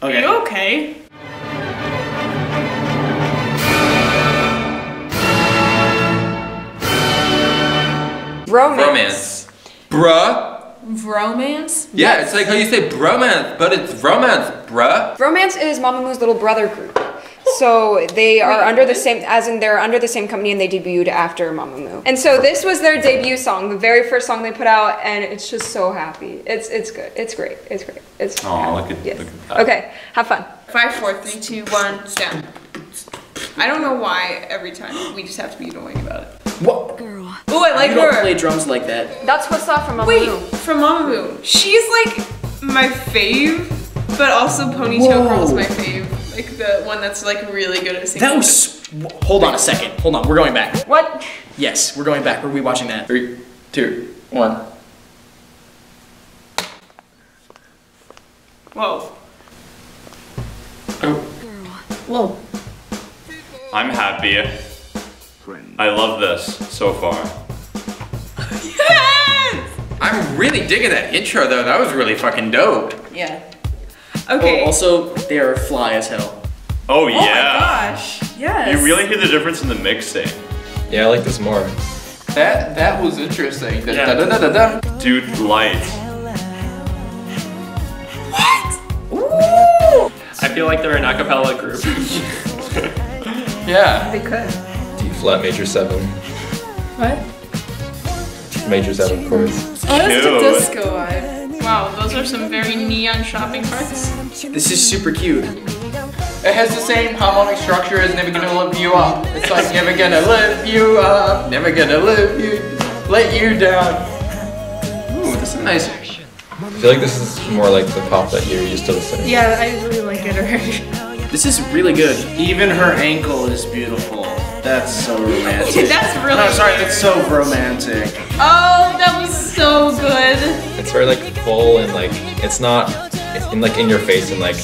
Okay. Are you okay? Romance. Bruh. Romance? Yeah, it's like how you say bromance, but it's romance, bruh. VROMANCE is Mamamoo's little brother group. So they are under the same, as in they're under the same company, and they debuted after Mamamoo. And so this was their debut song, the very first song they put out, and it's just so happy. It's good. It's great. It's great. It's Oh, look at yes. that. Okay, have fun. 5, 4, 3, 2, 1, down. I don't know why every time we just have to be annoying about it. What? Girl. Oh, I like You don't her. play drums like that. That's what's up from Mamamoo. Wait, from Mamamoo. She's like my fave, but also Ponytail Girl is my fave. Like the one that's like really good at singing. That was. Hold on a second. Hold on. We're going back. What? Yes, we're going back. We're rewatching that. 3, 2, 1. Whoa. Oh. Whoa. I'm happy. I love this so far. Yes! I'm really digging that intro though. That was really fucking dope. Yeah. Okay. Oh, also, they are fly as hell. Oh Oh yeah. my gosh. Yes. You really hear the difference in the mixing. Yeah, I like this more. That was interesting. Yeah. Da, da, da, da, da. Dude, light. Ooh. I feel like they're an a cappella group. Yeah. They could. D flat major 7. What? Major 7 chords. Oh, that's Cute. the disco vibe. Wow, those are some very neon shopping carts. This is super cute. It has the same harmonic structure as Never Gonna Lift You Up. It's like never gonna lift you up, never gonna let you down. Ooh, this is nice. I feel like this is more like the pop that you're used to listening. Yeah, I really like it already. This is really good. Even her ankle is beautiful. That's so romantic. That's really No, sorry, that's so romantic. Oh, that was so good. It's very like full and like it's not in your face and like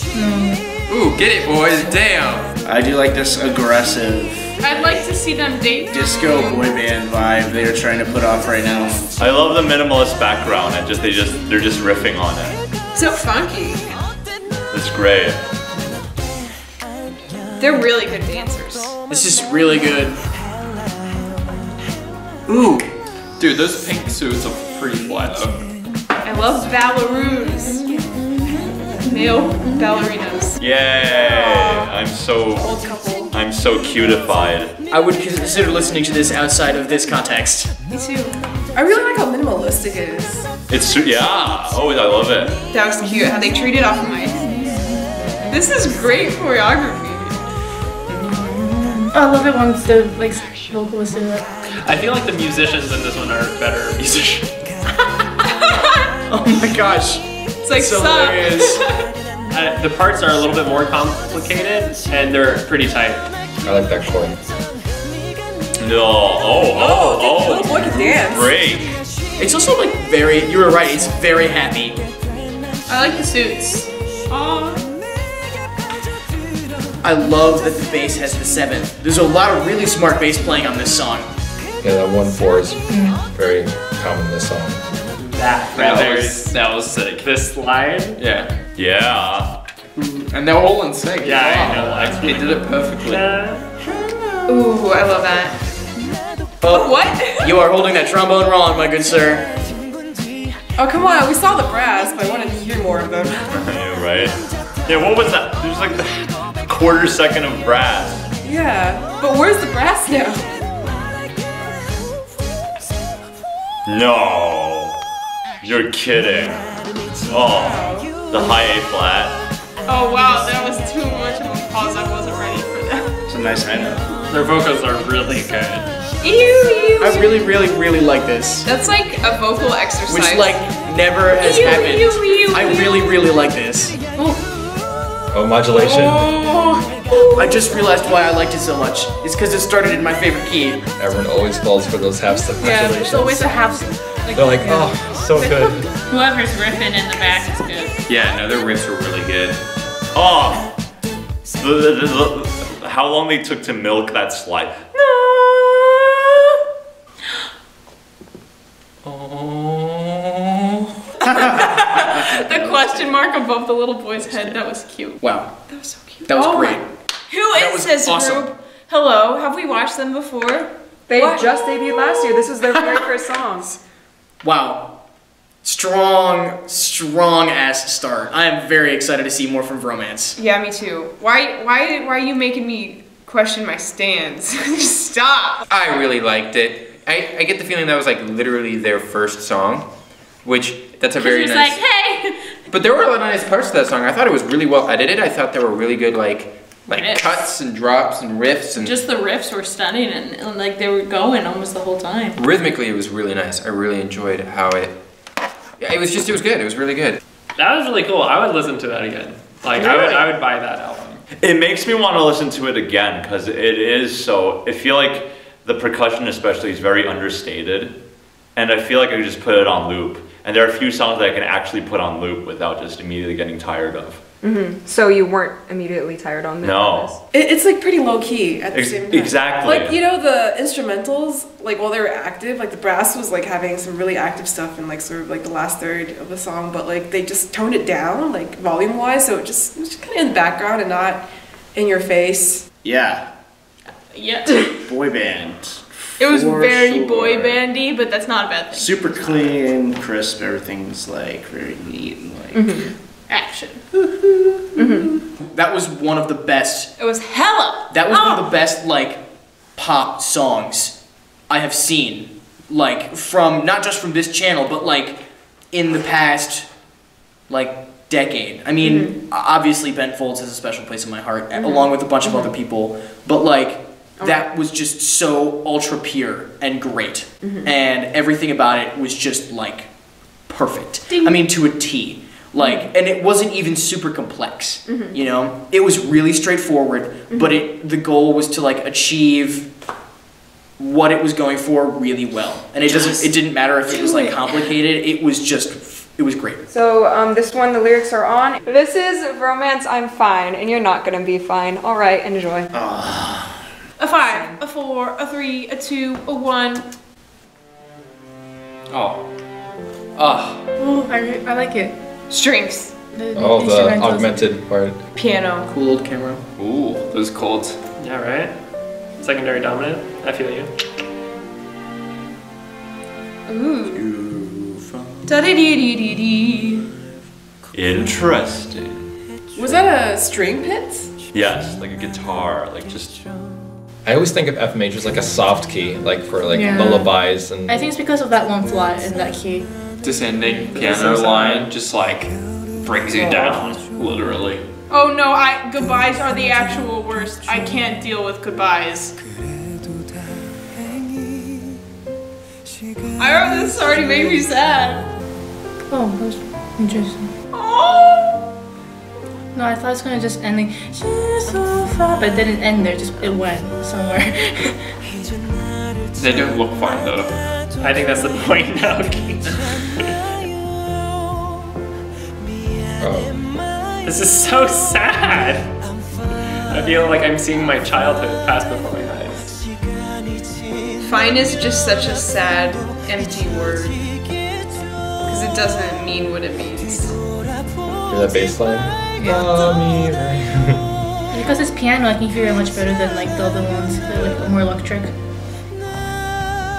Ooh, get it, boys. Damn. I do like this aggressive I'd like to see them date. disco boy band vibe they're trying to put off right now. I love the minimalist background. They're just riffing on it. So funky. It's great. They're really good dancers. This is really good. Ooh. Dude, those pink suits are pretty fly though. I love ballaroos. Male ballerinas. Yay! Old couple. I'm so cutified. I would consider listening to this outside of this context. Me too. I really like how minimalistic it is. Yeah. Oh, I love it. That was cute. How they treated off mic. This is great choreography. I love it when the like vocalists do that. I feel like the musicians in this one are better musicians. Oh my gosh. It's like So suck. hilarious. The parts are a little bit more complicated and they're pretty tight. I like that chord. No. Oh. Little boy can dance. Break. It's also like very, you were right, it's very happy. I like the suits. Aww. I love that the bass has the 7th. There's a lot of really smart bass playing on this song. Yeah, that 1/4 is very common in this song. That was sick. This slide. Yeah. Yeah. And they're all in sync. Yeah, I know. Wow. They did it perfectly. Ooh, I love that. Oh, What? you are holding that trombone wrong, my good sir. Oh, come on. We saw the brass, but I wanted to hear more of them. Yeah, right? Yeah, what was that? There's like a quarter second of brass. Yeah. But where's the brass now? No. You're kidding. Oh, the high A flat. Oh, wow. That was too much of a pause. I wasn't ready for that. It's a nice high note. Their vocals are really good. Ew. I really, really, really like this. That's like a vocal exercise. Which like never has happened. I really, really like this. Oh, modulation. I just realized why I liked it so much. It's because it started in my favorite key. Everyone always falls for those half step Yeah, modulations. it's always a half. They're like, oh, so good. Whoever's riffing in the back is good. Yeah, no, their riffs were really good. Oh, how long they took to milk that slide. The question mark above the little boy's head, that was cute. Wow. That was so cute. That was great. Who is this awesome. group? Hello, have we watched them before? They just debuted last year. This was their very first song. Wow. Strong ass start. I am very excited to see more from VROMANCE. Yeah, me too. Why are you making me question my stance? Just stop. I really liked it. I get the feeling that was like literally their first song, which that's a very He's nice. like, hey. But there were a lot of nice parts to that song. I thought it was really well edited. I thought there were really good like Riffs. cuts and drops and riffs and Just the riffs were stunning and like they were going almost the whole time. rhythmically it was really nice. I really enjoyed how it. Yeah, it was good. It was really good. That was really cool. I would listen to that again. Like I would buy that album. It makes me want to listen to it again because it is so. I feel like the percussion, especially, is very understated, and I feel like I could just put it on loop. And there are a few songs that I can actually put on loop without just immediately getting tired of. So you weren't immediately tired on this? No. It's like pretty low key at the same time. Exactly. Like, you know, the instrumentals, like while they were active, like the brass was like having some really active stuff in like sort of like the last third of the song, but like they just toned it down, like volume wise, so it was just kind of in the background and not in your face. Yeah. Yeah. Boy band. It was For very sure. boy bandy, but that's not a bad thing. Super clean, crisp, everything's like very neat and like Action. That was one of the best. It was hella. That was one of the best like pop songs I have seen. Like from not just from this channel, but like in the past like decade. I mean, obviously Ben Folds has a special place in my heart, along with a bunch of other people. But like that was just so ultra pure and great, and everything about it was just like perfect. I mean, to a T. Like, and it wasn't even super complex, you know? It was really straightforward, but the goal was to like achieve what it was going for really well. And it didn't matter if it was like complicated, it was great. So this one, the lyrics are on. This is VROMANCE, I'm fine, and you're not gonna be fine. All right, enjoy. A 5, a 4, a 3, a 2, a 1. I like it. Strings. The instrumentals. augmented part. Piano. Cool old camera. Ooh, those chords. Yeah, right? Secondary dominant. I feel you. Ooh. Da-dee-dee-dee-dee-dee. Interesting. Was that a string pits? Yes, like a guitar, like just. I always think of F major as like a soft key, like for like Yeah. lullabies and. I think it's because of that one flat in that key. Descending piano line just like brings you down, literally. Oh no, goodbyes are the actual worst. I can't deal with goodbyes. I remember this already made me sad. Oh, that was interesting. Oh. No, I thought it was gonna just end like, she's so far, but it didn't end there, it went somewhere. They don't look fine though. I think that's the point now. Oh. This is so sad. I feel like I'm seeing my childhood pass before my eyes. Fine is just such a sad, empty word. Because it doesn't mean what it means. Hear that bass line? Because it's piano, I can hear it much better than like the other ones. They're like more electric.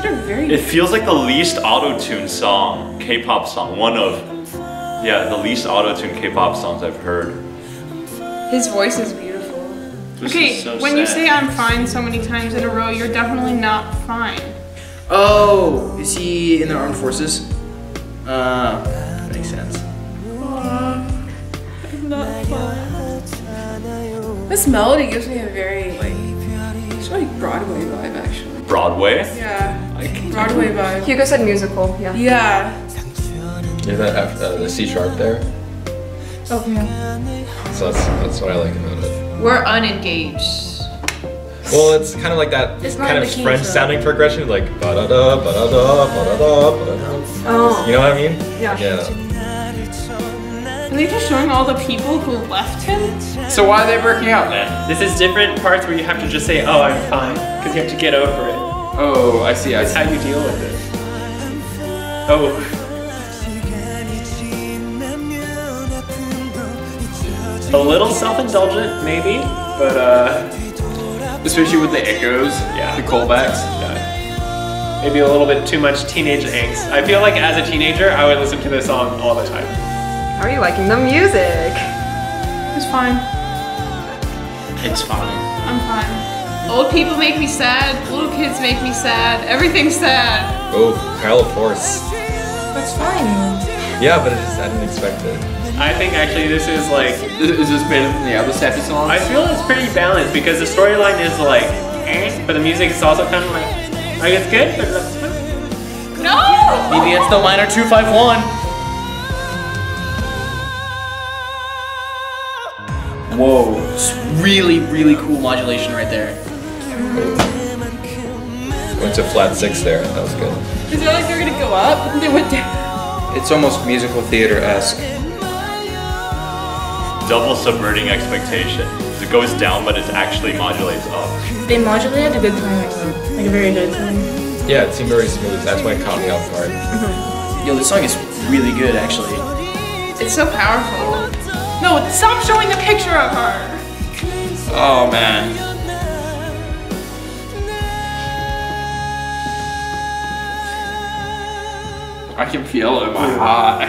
They're very. It feels like the least auto-tuned song, K-pop song. The least auto-tuned K-pop songs I've heard. His voice is beautiful. This Okay, is so when you sad. say I'm fine so many times in a row, you're definitely not fine. Oh, is he in the armed forces? Makes sense. I'm not fine. This melody gives me a very like, it's like Broadway vibe actually. Broadway? Yeah, Broadway vibe. Hugo said musical, yeah. Yeah. Hear that the C sharp there? Oh, yeah. So that's what I like about it. We're unengaged. Well, it's kind of like that It's not kind in of the keys, French though. sounding progression, like ba-da-da, ba-da-da, ba-da-da, ba-da-da. Oh. You know what I mean? Yeah. Are they just showing all the people who left him? So why are they breaking out then? This is different parts where you have to just say, oh, I'm fine. Because you have to get over it. Oh, I see. That's how you deal with it. Oh. A little self-indulgent, maybe, but Especially with the echoes, Yeah. the callbacks. maybe a little bit too much teenage angst. I feel like as a teenager, I would listen to this song all the time. How are you liking the music? It's fine. It's fine. I'm fine. Old people make me sad. Little kids make me sad. Everything's sad. Oh, Pile of Force. That's fine. Yeah, but I didn't expect it. I think actually this is like, Is this better than the other sappy songs? I feel it's pretty balanced because the storyline is like, but the music is also kind of like it's good, but No! Maybe it's the minor 251. Whoa, it's really, really cool modulation right there. Went to flat 6 there. That was good. Is it like they're gonna go up and then they went down? It's almost musical theater-esque. Double subverting expectation. It goes down, but it actually modulates up. They modulated a good time, like a very good time. Yeah, it seemed very smooth. That's why it caught me off guard. Yo, this song is really good, actually. It's so powerful. No, stop showing the picture of her. Oh man. I can feel it in my heart.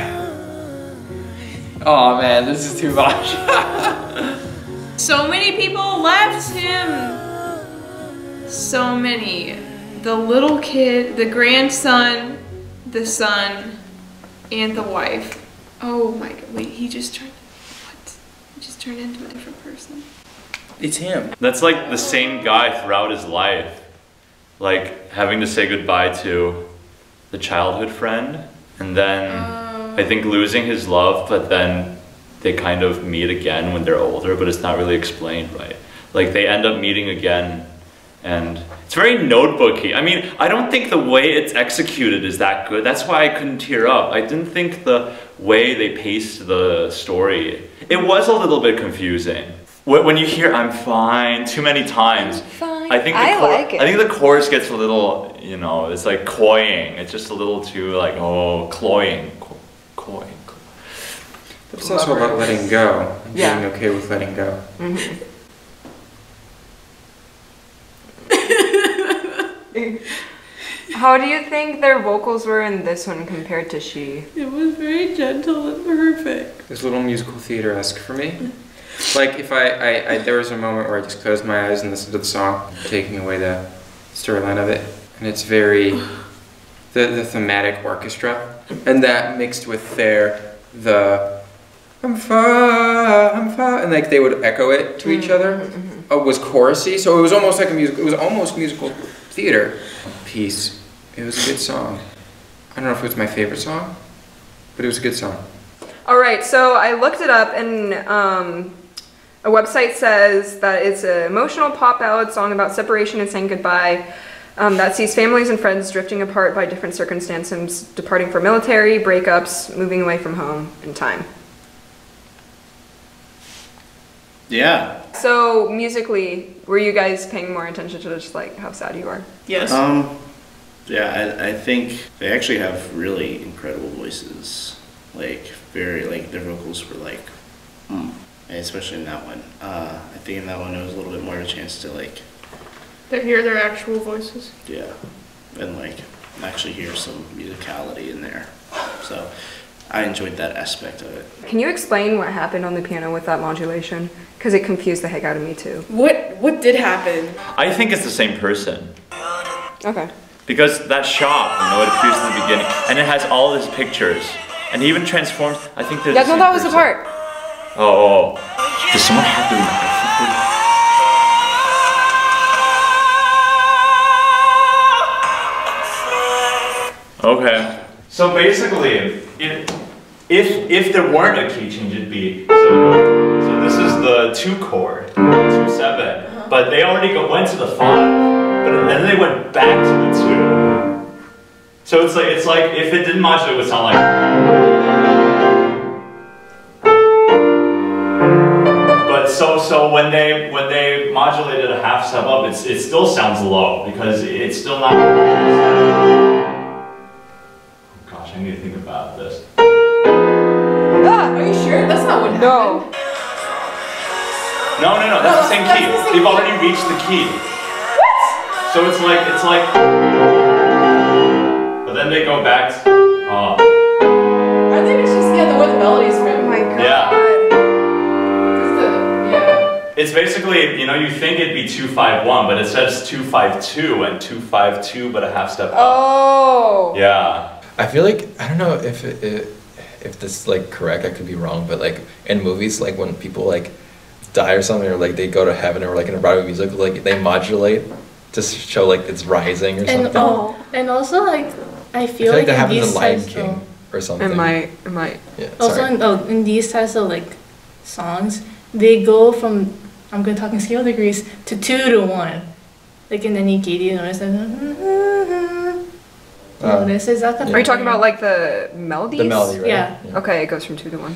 Oh man, this is too much. So many people left him. So many. The little kid, the grandson, the son, and the wife. Oh my god, wait, he just turned, what? He just turned into a different person. It's him. That's like the same guy throughout his life. Like having to say goodbye to the childhood friend, and then I think losing his love, but then they kind of meet again when they're older, but it's not really explained right. Like they end up meeting again, and it's very notebooky. I mean, I don't think the way it's executed is that good. That's why I couldn't tear up. I didn't think the way they paced the story, it was a little bit confusing. When you hear "I'm fine" too many times, Fine. I think like it. I think the chorus gets a little, you know, it's like cloying. It's just a little too like, oh, cloying, cloying. It's also about letting go and Yeah. being okay with letting go. How do you think their vocals were in this one compared to She? It was very gentle and perfect. It was a little musical theater-esque for me. Like if I there was a moment where I just closed my eyes and listened to the song, taking away the storyline of it, and it's very the thematic orchestra, and that mixed with the I'm far, and like they would echo it to each other. Was chorusy, so it was almost like a musical. It was almost musical theater piece. It was a good song. I don't know if it was my favorite song, but it was a good song. All right, so I looked it up, and a website says that it's an emotional pop ballad song about separation and saying goodbye that sees families and friends drifting apart by different circumstances, departing for military, breakups, moving away from home, and time. Yeah. So musically, were you guys paying more attention to just like how sad you are? Yes. Yeah, I think they actually have really incredible voices. Like very like their vocals were like, and especially in that one. I think in that one it was a little bit more of a chance to like, They hear their actual voices. yeah, and like actually hear some musicality in there. So I enjoyed that aspect of it. Can you explain what happened on the piano with that modulation? Because it confused the heck out of me too. What did happen? I think it's the same person. Okay. Because that shop, you know, it appears in the beginning, and it has all his pictures, and he even transforms. I think there's. Yeah, no, that was the part. Oh, does someone have the? Okay. So basically, if there weren't a key change, it'd be so this is the 2 chord, 2/7, but they already went to the 5. But then they went back to the 2. So it's like if it didn't modulate, it would sound like. But so when they modulated a half step up, it still sounds low because it's still not. Oh gosh, I need to think about this. Are you sure? That's not what happened. No. No, that's the same key. They've already reached the key. What? So it's like, but then they go back to, I think it's just, where the melody's from. Oh my god. yeah. Yeah. It's basically, you think it'd be 2-5-1, but it says 2-5-2 and 2-5-2, but a half step up. Oh. Yeah. I feel like, I don't know if this is like correct, I could be wrong, but like in movies, like when people like die or something, or like they go to heaven, or like in a Broadway musical, like they modulate to show like it's rising or something. And also like I feel like that in happens these in Lion types King or something. It might. Yeah, also sorry. in these types of like songs, they go from, I'm going to talk in scale degrees, to 2 to 1. Like in the Nikki, you notice that? Notice is that Are you talking about like the melodies? The melody, right? Yeah. Okay, it goes from 2 to 1.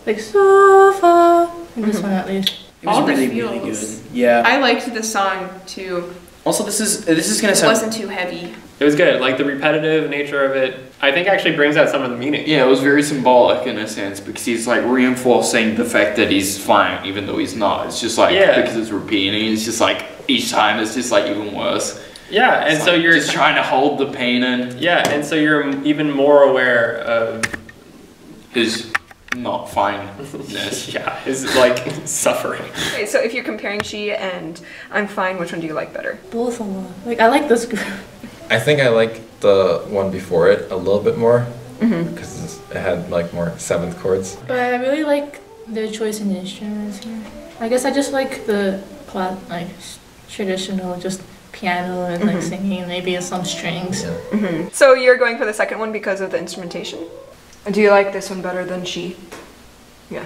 Like so far. In this one at least. It was All the really feels. good. Yeah. I liked the song too. Also, this is gonna It sound. wasn't too heavy. It was good. Like the repetitive nature of it, I think actually brings out some of the meaning. Yeah, it was very symbolic in a sense because he's like reinforcing the fact that he's flying even though he's not. It's just like because it's repeating. It's just like each time it's just like even worse. Yeah, and It's so like you're just trying to hold the pain in. Yeah, and so you're even more aware of his not fineness. yeah, his like suffering. Okay, so if you're comparing She and I'm Fine, which one do you like better? Both a lot. Like I like this group. I think I like the one before it a little bit more because it had like more 7th chords. But I really like their choice in instruments here. I guess I just like the traditional just piano and like singing, maybe some strings. Yeah. So you're going for the second one because of the instrumentation? Do you like this one better than She? Yeah.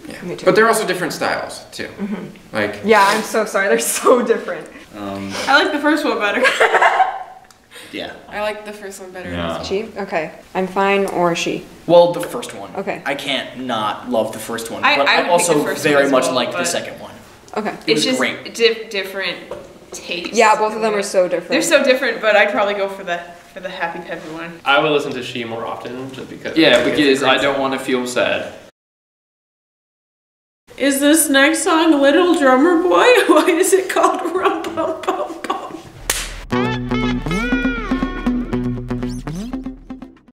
Yeah. Me too. But they're also different styles too. Like. Yeah, I'm so sorry. They're so different. I like the first one better. Yeah. I like the first one better. Yeah. She? Okay. I'm Fine or She? Well, the first one. Okay. I can't not love the first one, I but I would pick also the first one very as much well, liked the but- second one. Okay. It It's was just great. different tastes. Yeah, both of them are so different. They're so different, but I'd probably go for the happy peppy one. I would listen to She more often just because. Yeah, because I don't want to feel sad. Is this next song Little Drummer Boy? Why is it called Rum Pum